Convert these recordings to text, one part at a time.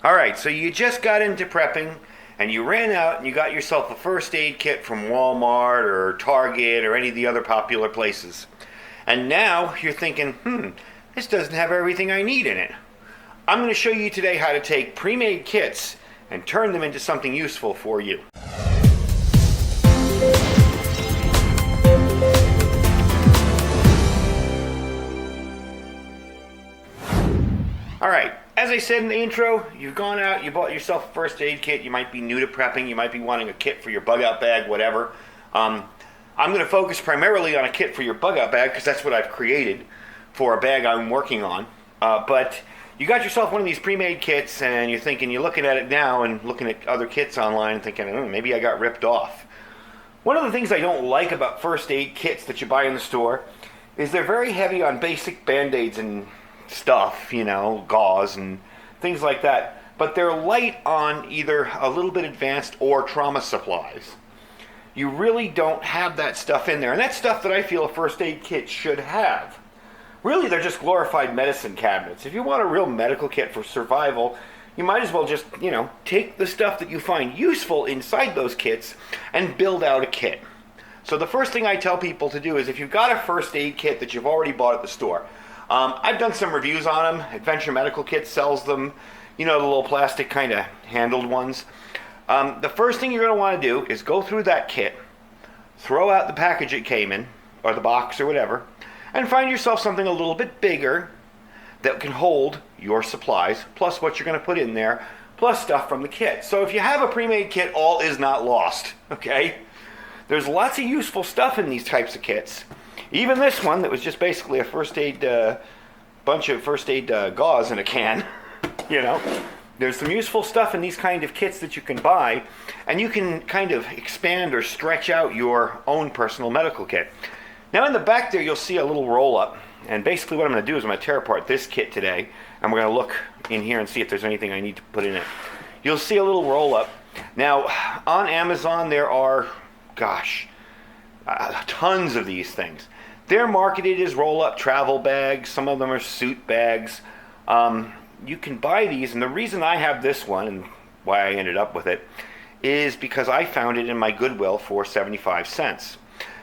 Alright, so you just got into prepping and you ran out and you got yourself a first aid kit from Walmart or Target or any of the other popular places. And now you're thinking, this doesn't have everything I need in it. I'm going to show you today how to take pre-made kits and turn them into something useful for you. Alright, as I said in the intro, you've gone out, you bought yourself a first aid kit, you might be new to prepping, you might be wanting a kit for your bug out bag, whatever. I'm going to focus primarily on a kit for your bug out bag because that's what I've created for a bag I'm working on. But you got yourself one of these pre-made kits and you're thinking, you're looking at it now and looking at other kits online and thinking, maybe I got ripped off. One of the things I don't like about first aid kits that you buy in the store is they're very heavy on basic BandAids and stuff, gauze and things like that, but they're light on either a little bit advanced or trauma supplies. You really don't have that stuff in there, and that's stuff that I feel a first aid kit should have. Really, they're just glorified medicine cabinets. If you want a real medical kit for survival, you might as well just, take the stuff that you find useful inside those kits and build out a kit. So the first thing I tell people to do is if you've got a first aid kit that you've already bought at the store, I've done some reviews on them. Adventure Medical Kit sells them, the little plastic kind of handled ones. The first thing you're going to want to do is go through that kit, throw out the package it came in, or the box or whatever, and find yourself something a little bit bigger that can hold your supplies, plus what you're going to put in there, plus stuff from the kit. So if you have a pre-made kit, all is not lost, okay? There's lots of useful stuff in these types of kits. Even this one that was just basically a first aid, bunch of first aid gauze in a can, There's some useful stuff in these kind of kits that you can buy, and you can kind of expand or stretch out your own personal medical kit. Now in the back there you'll see a little roll-up, and basically what I'm going to do is I'm going to tear apart this kit today, and we're going to look in here and see if there's anything I need to put in it. You'll see a little roll-up. Now on Amazon there are, tons of these things. They're marketed as roll-up travel bags. Some of them are suit bags. You can buy these, and the reason I have this one, and why I ended up with it, is because I found it in my Goodwill for 75 cents.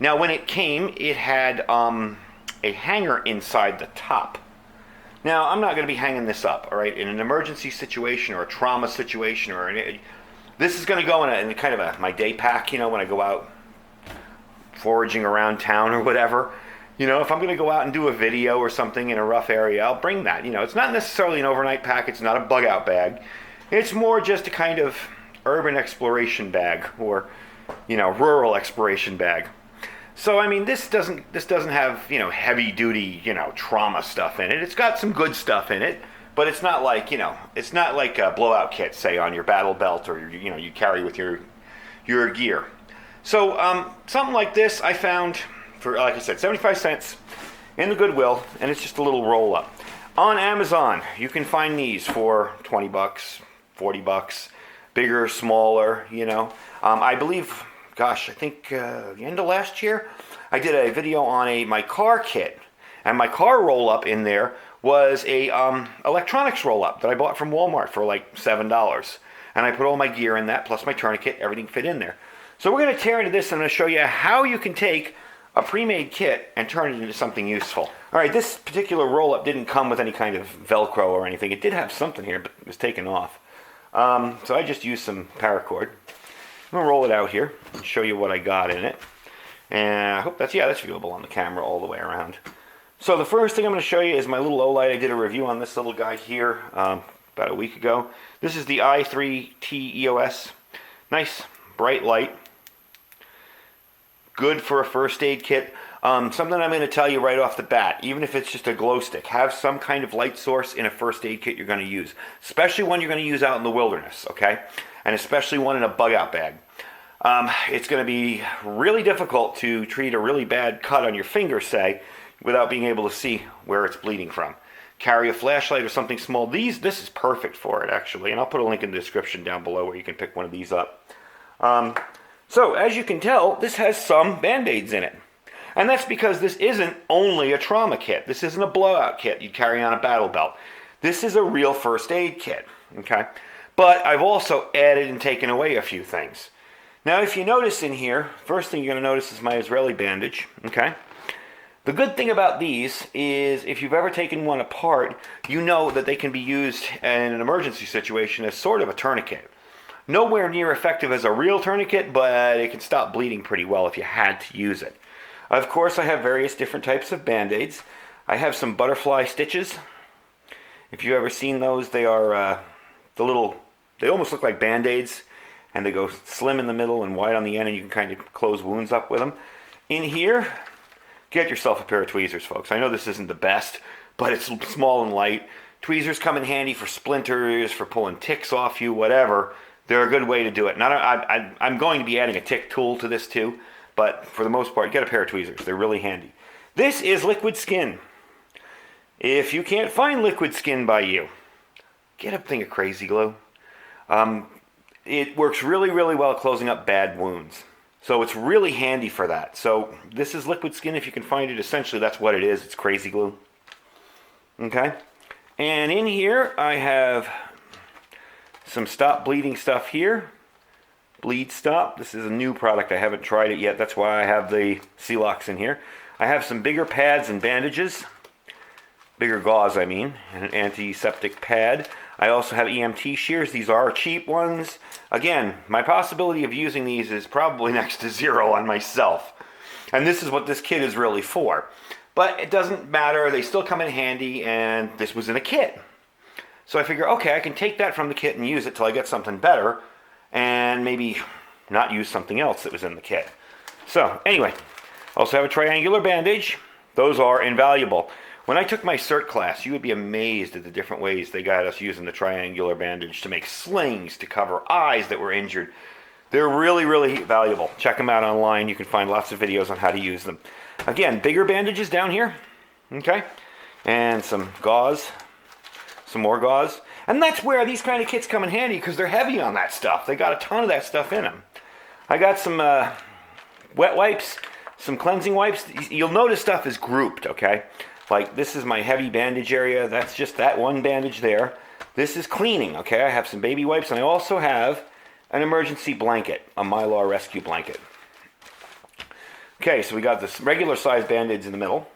Now, when it came, it had a hanger inside the top. Now, I'm not going to be hanging this up, all right? In an emergency situation or a trauma situation, this is going to go in kind of my day pack, when I go out foraging around town or whatever. If I'm going to go out and do a video or something in a rough area, I'll bring that. It's not necessarily an overnight pack. It's not a bug out bag. It's more just a kind of urban exploration bag or, rural exploration bag. So, this doesn't have, heavy duty, trauma stuff in it. It's got some good stuff in it, but it's not like, it's not like a blowout kit, say, on your battle belt or, you carry with your gear. So, something like this I found for, like I said, 75 cents in the Goodwill, and it's just a little roll-up. On Amazon, you can find these for 20 bucks, 40 bucks, bigger, smaller, I believe, I think the end of last year, I did a video on my car kit, and my car roll-up in there was a electronics roll-up that I bought from Walmart for like $7. And I put all my gear in that, plus my tourniquet, everything fit in there. So we're going to tear into this, and I'm going to show you how you can take a pre-made kit and turn it into something useful. All right, this particular roll-up didn't come with any kind of Velcro or anything. It did have something here, but it was taken off. So I just used some paracord. I'm going to roll it out here and show you what I got in it. And I hope that's viewable on the camera all the way around. So the first thing I'm going to show you is my little Olight. I did a review on this little guy here about a week ago. This is the i3T EOS. Nice, bright light. Good for a first aid kit. Something I'm going to tell you right off the bat, even if it's just a glow stick, have some kind of light source in a first aid kit you're going to use, especially one you're going to use out in the wilderness, okay? And especially one in a bug out bag. It's going to be really difficult to treat a really bad cut on your finger, say, without being able to see where it's bleeding from. Carry a flashlight or something small. This is perfect for it, actually, and I'll put a link in the description down below where you can pick one of these up. So, as you can tell, this has some BandAids in it. And that's because this isn't only a trauma kit. This isn't a blowout kit you'd carry on a battle belt. This is a real first aid kit, Okay? But I've also added and taken away a few things. Now, if you notice in here, first thing you're going to notice is my Israeli bandage. Okay? The good thing about these is if you've ever taken one apart, you know that they can be used in an emergency situation as sort of a tourniquet. Nowhere near effective as a real tourniquet, but it can stop bleeding pretty well if you had to use it. Of course, I have various different types of Band-Aids. I have some butterfly stitches. If you've ever seen those, they are they almost look like Band-Aids, and they go slim in the middle and wide on the end, and you can kind of close wounds up with them. In here, get yourself a pair of tweezers, folks. I know this isn't the best, but it's small and light. Tweezers come in handy for splinters, for pulling ticks off you, whatever. They're a good way to do it. I'm going to be adding a tick tool to this too, but for the most part, get a pair of tweezers. They're really handy. This is liquid skin. If you can't find liquid skin by you, get a thing of crazy glue. It works really, really well at closing up bad wounds. So it's really handy for that. So this is liquid skin if you can find it. Essentially, that's what it is. It's crazy glue. Okay? And in here, I have some stop bleeding stuff here. Bleed Stop. This is a new product. I haven't tried it yet. That's why I have the Celox in here. I have some bigger pads and bandages. Bigger gauze, I mean. And an antiseptic pad. I also have EMT shears. These are cheap ones. Again, my possibility of using these is probably next to zero on myself. And this is what this kit is really for. But it doesn't matter. They still come in handy, and this was in a kit. So I figure, okay, I can take that from the kit and use it till I get something better, and maybe not use something else that was in the kit. So anyway, I also have a triangular bandage. Those are invaluable. When I took my CERT class, you would be amazed at the different ways they got us using the triangular bandage to make slings, to cover eyes that were injured. They're really, really valuable. Check them out online. You can find lots of videos on how to use them. Again, bigger bandages down here, okay? And some gauze, some more gauze. And that's where these kind of kits come in handy, because they're heavy on that stuff. They got a ton of that stuff in them. I got some wet wipes, some cleansing wipes. You'll notice stuff is grouped, okay? Like, this is my heavy bandage area. That's just that one bandage there. This is cleaning, okay? I have some baby wipes, and I also have an emergency blanket, a Mylar rescue blanket. Okay, so we got this regular size Band-Aids in the middle.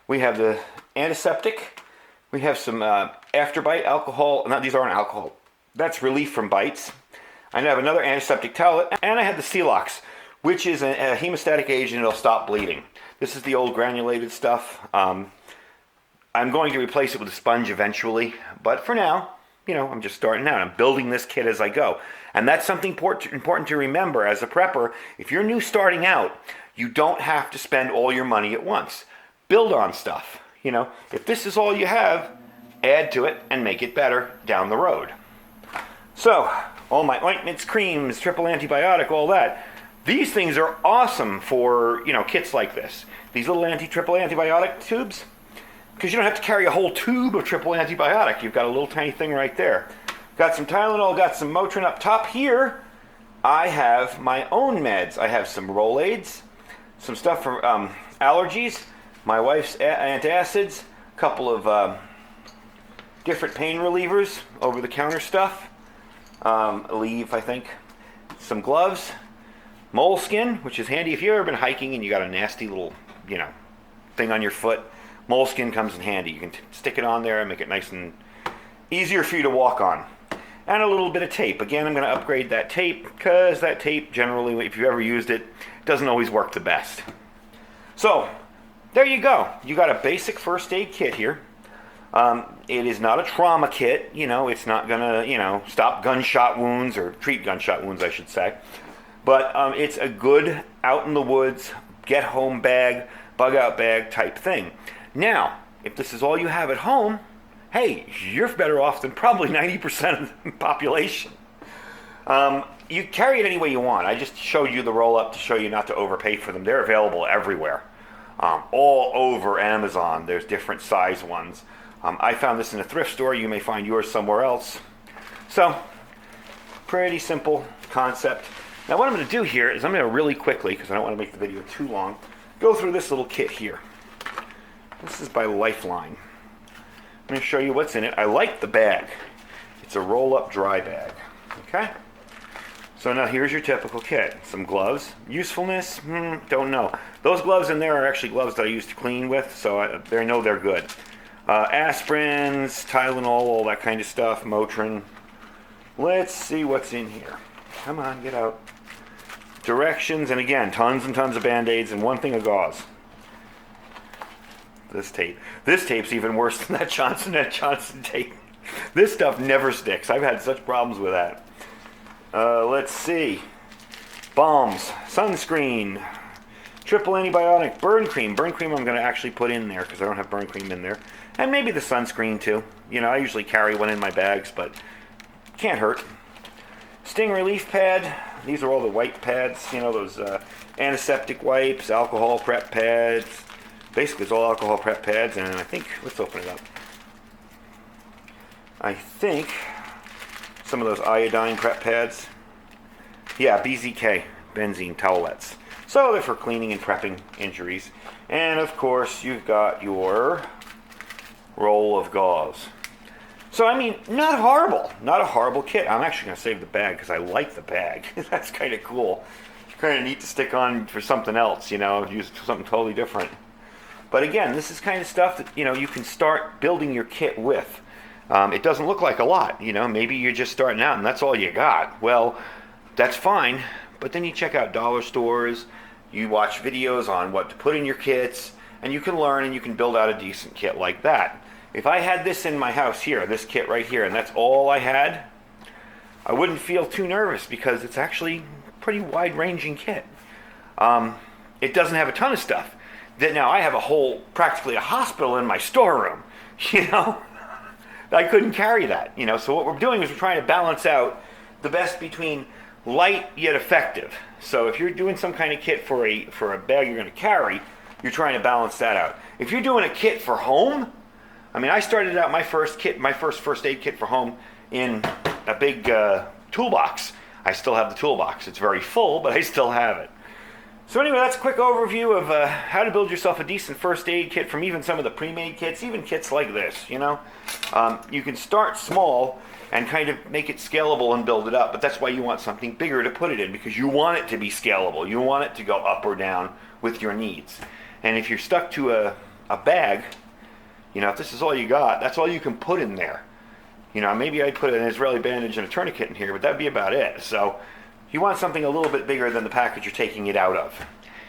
We have the antiseptic. We have some after-bite alcohol. No, these aren't alcohol. That's relief from bites. I have another antiseptic towel, and I have the Celox, which is a hemostatic agent. It'll stop bleeding. This is the old granulated stuff. I'm going to replace it with a sponge eventually, but for now, you know, I'm just starting out. I'm building this kit as I go. And that's something important to remember as a prepper. If you're new starting out, you don't have to spend all your money at once. Build on stuff. You know, if this is all you have, add to it and make it better down the road. So, all my ointments, creams, triple antibiotic, all that. These things are awesome for, you know, kits like this. These little triple antibiotic tubes, because you don't have to carry a whole tube of triple antibiotic. You've got a little tiny thing right there. Got some Tylenol, got some Motrin up top here. I have my own meds. I have some Rolaids, some stuff for allergies, my wife's antacids, a couple of different pain relievers, over-the-counter stuff, Aleve, I think, some gloves, moleskin, which is handy if you've ever been hiking and you got a nasty little, you know, thing on your foot. Moleskin comes in handy. You can stick it on there and make it nice and easier for you to walk on. And a little bit of tape. Again, I'm going to upgrade that tape because that tape generally, if you've ever used it, doesn't always work the best. So, there you go. You got a basic first aid kit here. It is not a trauma kit. You know, it's not going to, you know, stop gunshot wounds or treat gunshot wounds, I should say. But it's a good out in the woods, get home bag, bug out bag type thing. Now, if this is all you have at home, hey, you're better off than probably 90% of the population. You carry it any way you want. I just showed you the roll-up to show you not to overpay for them. They're available everywhere. All over Amazon, there's different size ones. I found this in a thrift store. You may find yours somewhere else. So, pretty simple concept. Now what I'm going to do here is I'm going to really quickly, because I don't want to make the video too long, go through this little kit here. This is by Lifeline. I'm going to show you what's in it. I like the bag. It's a roll-up dry bag. Okay? So now here's your typical kit. Some gloves. Usefulness? Don't know. Those gloves in there are actually gloves that I used to clean with, so I know they're good. Aspirins, Tylenol, all that kind of stuff, Motrin. Let's see what's in here. Come on, get out. Directions, and again, tons and tons of BandAids and one thing of gauze. This tape. This tape's even worse than that Johnson tape. This stuff never sticks. I've had such problems with that. Let's see. Balms, sunscreen, triple antibiotic, burn cream. Burn cream I'm going to actually put in there because I don't have burn cream in there. And maybe the sunscreen too. You know, I usually carry one in my bags, but can't hurt. Sting relief pad. These are all the wipe pads. You know, those antiseptic wipes, alcohol prep pads. Basically, it's all alcohol prep pads. And I think, let's open it up. I think some of those iodine prep pads. Yeah, BZK, benzene towelettes. So they're for cleaning and prepping injuries. And of course, you've got your roll of gauze. So, I mean, not horrible. Not a horrible kit. I'm actually going to save the bag because I like the bag. That's kind of cool. It's kind of neat to stick on for something else, you know, use it for something totally different. But again, this is kind of stuff that, you know, you can start building your kit with. It doesn't look like a lot, you know. Maybe you're just starting out and that's all you got. Well, that's fine. But then you check out dollar stores. You watch videos on what to put in your kits. And you can learn and you can build out a decent kit like that. If I had this in my house here, this kit right here, and that's all I had, I wouldn't feel too nervous because it's actually a pretty wide-ranging kit. It doesn't have a ton of stuff. Now, I have practically a hospital in my storeroom, you know. I couldn't carry that, you know. So what we're doing is we're trying to balance out the best between light yet effective. So if you're doing some kind of kit for a bag you're going to carry, you're trying to balance that out. If you're doing a kit for home, I mean, I started out my first first aid kit for home in a big toolbox. I still have the toolbox. It's very full, but I still have it. So anyway, that's a quick overview of how to build yourself a decent first aid kit from even some of the pre-made kits, even kits like this, you know. You can start small and kind of make it scalable and build it up, but that's why you want something bigger to put it in, because you want it to be scalable. You want it to go up or down with your needs. And if you're stuck to a bag, you know, if this is all you got, that's all you can put in there. You know, maybe I'd put an Israeli bandage and a tourniquet in here, but that'd be about it. So you want something a little bit bigger than the package you're taking it out of.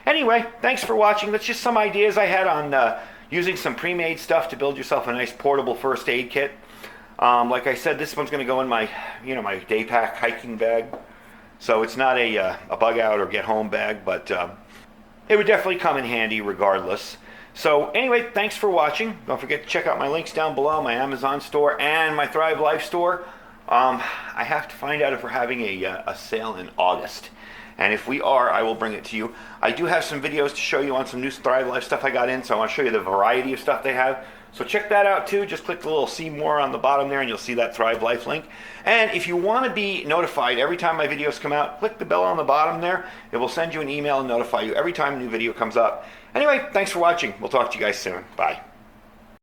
Anyway, thanks for watching. That's just some ideas I had on using some pre-made stuff to build yourself a nice portable first aid kit. Like I said, this one's going to go in my, you know, my day pack hiking bag. So it's not a bug out or get home bag, but it would definitely come in handy regardless. So anyway, thanks for watching. Don't forget to check out my links down below, my Amazon store and my Thrive Life store. I have to find out if we're having a sale in August. And if we are, I will bring it to you. I do have some videos to show you on some new Thrive Life stuff I got in, so I want to show you the variety of stuff they have. So check that out too. Just click the little see more on the bottom there and you'll see that Thrive Life link. And if you want to be notified every time my videos come out, click the bell on the bottom there. It will send you an email and notify you every time a new video comes up. Anyway, thanks for watching. We'll talk to you guys soon. Bye.